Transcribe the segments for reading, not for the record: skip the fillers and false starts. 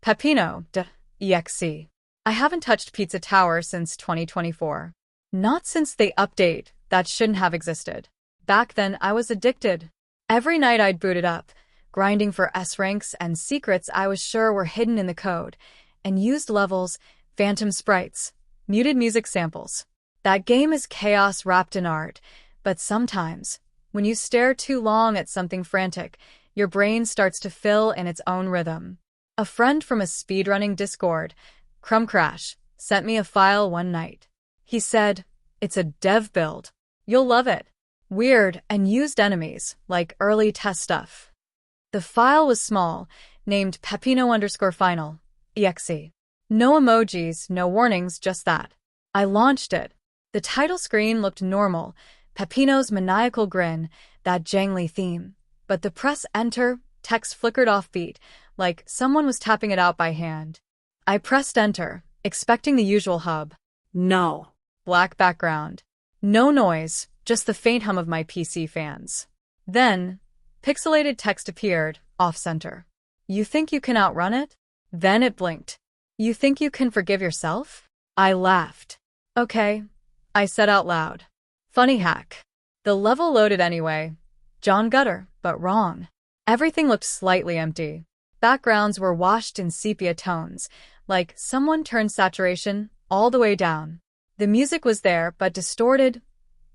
Pepino.exe. I haven't touched Pizza Tower since 2024. Not since the update that shouldn't have existed. Back then, I was addicted. Every night I'd boot it up, grinding for S ranks and secrets I was sure were hidden in the code, and used levels, phantom sprites, muted music samples. That game is chaos wrapped in art, but sometimes, when you stare too long at something frantic, your brain starts to fill in its own rhythm. A friend from a speedrunning Discord, Crash, sent me a file one night. He said, "It's a dev build. You'll love it. Weird and used enemies, like early test stuff." The file was small, named Pepino_final.exe. No emojis, no warnings, just that. I launched it. The title screen looked normal, Pepino's maniacal grin, that jangly theme. But the press enter, text flickered offbeat, like someone was tapping it out by hand. I pressed enter, expecting the usual hub. No. Black background. No noise, just the faint hum of my PC fans. Then, pixelated text appeared, off-center. "You think you can outrun it?" Then it blinked. "You think you can forgive yourself?" I laughed. "Okay," I said out loud. Funny hack. The level loaded anyway. John Gutter, but wrong. Everything looked slightly empty. Backgrounds were washed in sepia tones, like someone turned saturation all the way down. The music was there, but distorted,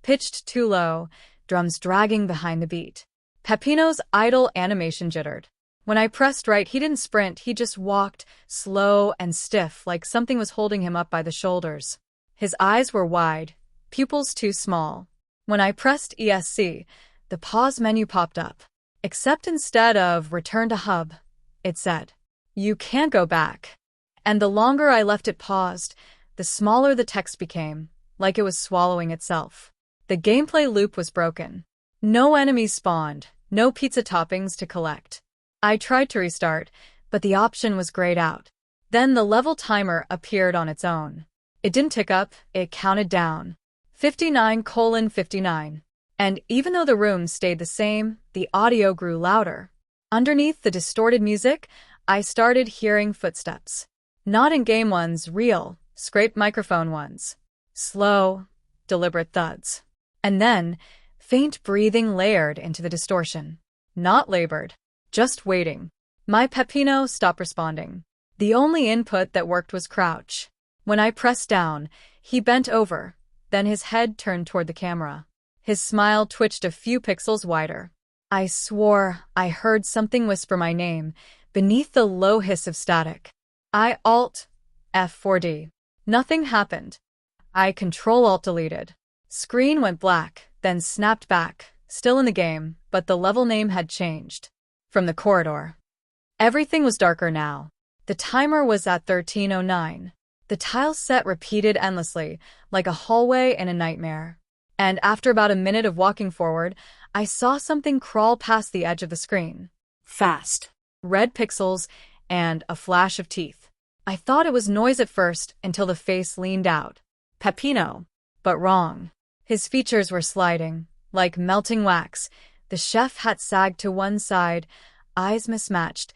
pitched too low, drums dragging behind the beat. Pepino's idle animation jittered. When I pressed right, he didn't sprint, he just walked, slow and stiff, like something was holding him up by the shoulders. His eyes were wide, pupils too small. When I pressed ESC, the pause menu popped up. Except instead of return to hub, it said, "You can't go back." And the longer I left it paused, the smaller the text became, like it was swallowing itself. The gameplay loop was broken. No enemies spawned, no pizza toppings to collect. I tried to restart, but the option was grayed out. Then the level timer appeared on its own. It didn't tick up, it counted down. 59:59. And even though the room stayed the same, the audio grew louder. Underneath the distorted music, I started hearing footsteps. Not in-game ones, real, scraped microphone ones. Slow, deliberate thuds. And then, faint breathing layered into the distortion. Not labored, just waiting. My Pepino stopped responding. The only input that worked was crouch. When I pressed down, he bent over, then his head turned toward the camera. His smile twitched a few pixels wider. I swore I heard something whisper my name, beneath the low hiss of static. I Alt-F4D. Nothing happened. I Control-Alt-deleted. Screen went black, then snapped back, still in the game, but the level name had changed. From the corridor. Everything was darker now. The timer was at 13:09. The tile set repeated endlessly, like a hallway in a nightmare. And after about a minute of walking forward, I saw something crawl past the edge of the screen. Fast. Red pixels and a flash of teeth. I thought it was noise at first until the face leaned out. Pepino. But wrong. His features were sliding, like melting wax. The chef hat sagged to one side, eyes mismatched,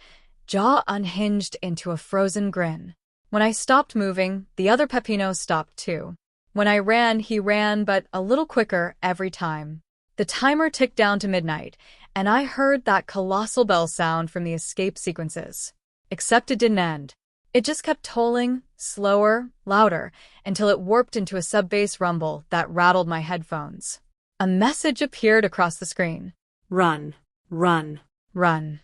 jaw unhinged into a frozen grin. When I stopped moving, the other Pepino stopped too. When I ran, he ran, but a little quicker every time. The timer ticked down to midnight, and I heard that colossal bell sound from the escape sequences. Except it didn't end. It just kept tolling, slower, louder, until it warped into a sub-bass rumble that rattled my headphones. A message appeared across the screen. Run. Run. Run.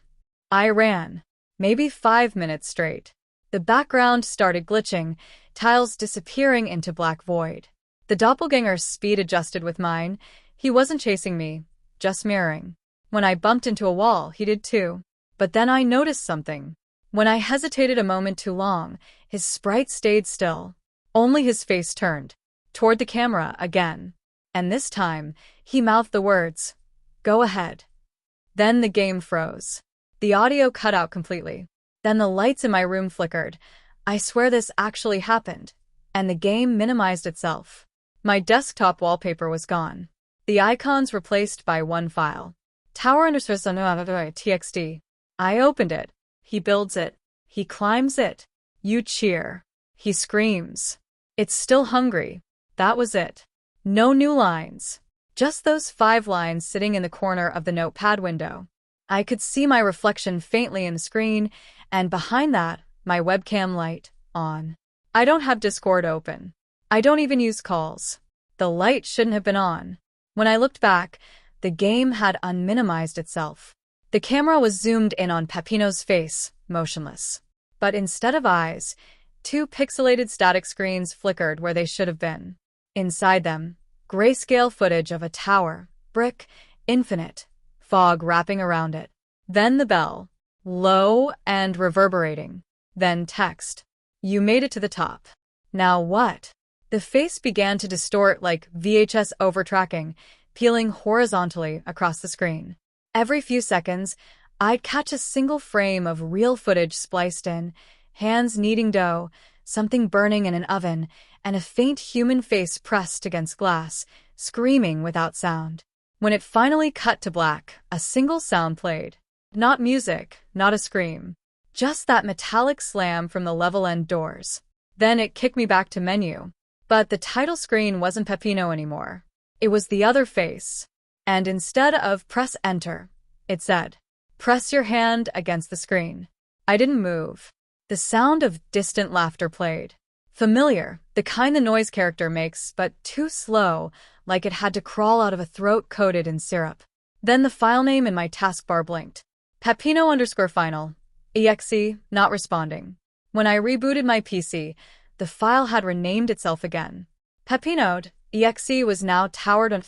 I ran. Maybe 5 minutes straight. The background started glitching, tiles disappearing into black void. The doppelganger's speed adjusted with mine. He wasn't chasing me, just mirroring. When I bumped into a wall, he did too. But then I noticed something. When I hesitated a moment too long, his sprite stayed still. Only his face turned, toward the camera again. And this time, he mouthed the words, "Go ahead." Then the game froze. The audio cut out completely. Then the lights in my room flickered. I swear this actually happened. And the game minimized itself. My desktop wallpaper was gone. The icons replaced by one file. Tower_TXT. I opened it. He builds it. He climbs it. You cheer. He screams. It's still hungry. That was it. No new lines. Just those 5 lines sitting in the corner of the notepad window. I could see my reflection faintly in the screen, and behind that, my webcam light on. I don't have Discord open. I don't even use calls. The light shouldn't have been on. When I looked back, the game had unminimized itself. The camera was zoomed in on Peppino's face, motionless. But instead of eyes, 2 pixelated static screens flickered where they should have been. Inside them, grayscale footage of a tower, brick, infinite, fog wrapping around it. Then the bell, low and reverberating. Then text. You made it to the top. Now what? The face began to distort like VHS overtracking, peeling horizontally across the screen. Every few seconds, I'd catch a single frame of real footage spliced in, hands kneading dough, something burning in an oven, and a faint human face pressed against glass, screaming without sound. When it finally cut to black, a single sound played. Not music, not a scream. Just that metallic slam from the level-end doors. Then it kicked me back to menu. But the title screen wasn't Peppino anymore. It was the other face. And instead of press enter, it said, press your hand against the screen. I didn't move. The sound of distant laughter played. Familiar, the kind the noise character makes, but too slow, like it had to crawl out of a throat coated in syrup. Then the file name in my taskbar blinked. Peppino_final. exe, not responding. When I rebooted my PC, the file had renamed itself again. Peppino.exe was now Tower.exe.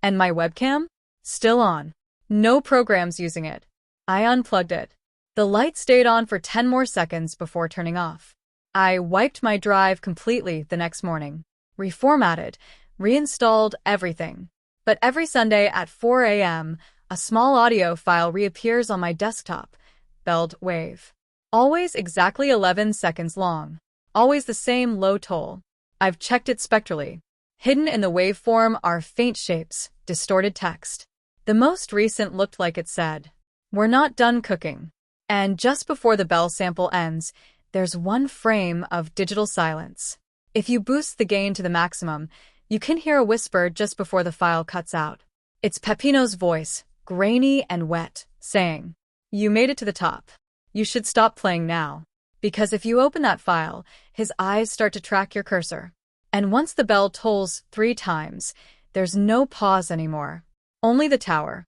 And my webcam? Still on. No programs using it. I unplugged it. The light stayed on for 10 more seconds before turning off. I wiped my drive completely the next morning. Reformatted, reinstalled everything. But every Sunday at 4 a.m., a small audio file reappears on my desktop, spelled WAVE. Always exactly 11 seconds long. Always the same low toll. I've checked it spectrally. Hidden in the waveform are faint shapes, distorted text. The most recent looked like it said, "We're not done cooking." And just before the bell sample ends, there's one frame of digital silence. If you boost the gain to the maximum, you can hear a whisper just before the file cuts out. It's Peppino's voice, grainy and wet, saying, "You made it to the top. You should stop playing now." Because if you open that file, his eyes start to track your cursor. And once the bell tolls 3 times, there's no pause anymore. Only the tower.